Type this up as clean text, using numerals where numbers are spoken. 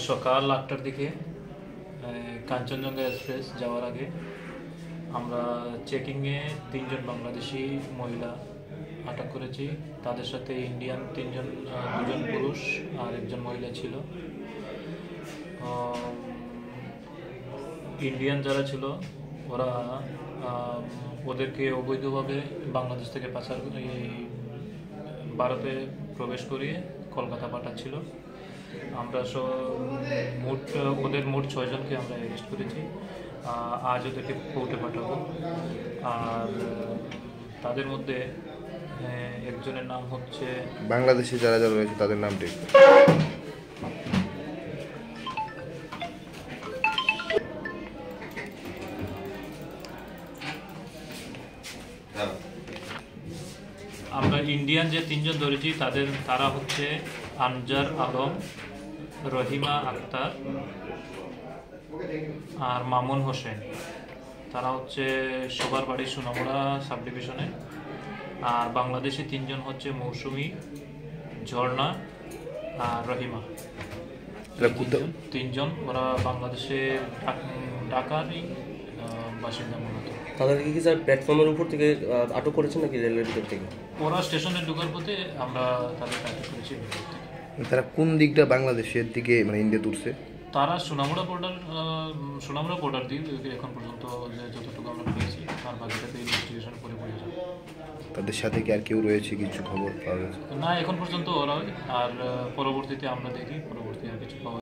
সকাল ৮টার দিকে কাঞ্চনজঙ্ঘা এক্সপ্রেস যাওয়ার আগে আমরা চেকিংয়ে ৩ জন বাংলাদেশি মহিলা আটক করেছি। তাদের সাথে ইন্ডিয়ান ৩ জন, ২ জন পুরুষ আর ১ জন মহিলা ছিল। ইন্ডিয়ান যারা ছিল ওরা ওদেরকে অবৈধভাবে বাংলাদেশ থেকে পাচার ভারতে প্রবেশ করিয়ে কলকাতা পাঠাচ্ছিল। আমরা ওদের মোট ৬ জনকে আমরা অ্যারেস্ট করেছি। আজ ওদেরকে কোর্টে পাঠাবো। আর তাদের মধ্যে একজনের নাম হচ্ছে, বাংলাদেশে যারা যারা রয়েছে তাদের নামটি আমরা ইন্ডিয়ান যে ৩ জন ধরেছি তারা হচ্ছে আনজার আলম, রহিমা আক্তার আর মামুন হোসেন। তারা হচ্ছে সবার বাড়ি সোনামুড়া সাব ডিভিশনে। আর বাংলাদেশি ৩ জন হচ্ছে মৌসুমি, ঝর্ণা আর রহিমা। ৩ জন ওরা বাংলাদেশের ঢাকারই বাসিন্দা মূলত। তাদেরকে কি স্যার প্ল্যাটফর্মের উপর থেকে আটক করেছেন নাকি রেলের ভিতর থেকে? ওরা স্টেশনে ঢোকার পথে আমরা তাদেরকে আটক করেছি। তারা কোন দিকটা বাংলাদেশের দিকে মানে ইন্ডিয়াতে উঠছে? তারা সোনামুড়া বর্ডার দিয়ে এখন পর্যন্ত যতটুকু আমরা পেয়েছি, আর বাকিটাতে ইনভেস্টিগেশন করে পড়ে যাবে। তাদের সাথে কি আর কেউ রয়েছে, কিছু খবর পাওয়া গেছে? না, এখন পর্যন্ত ওরা। আর পরবর্তীতে আমরা দেখি আর কিছু পাওয়া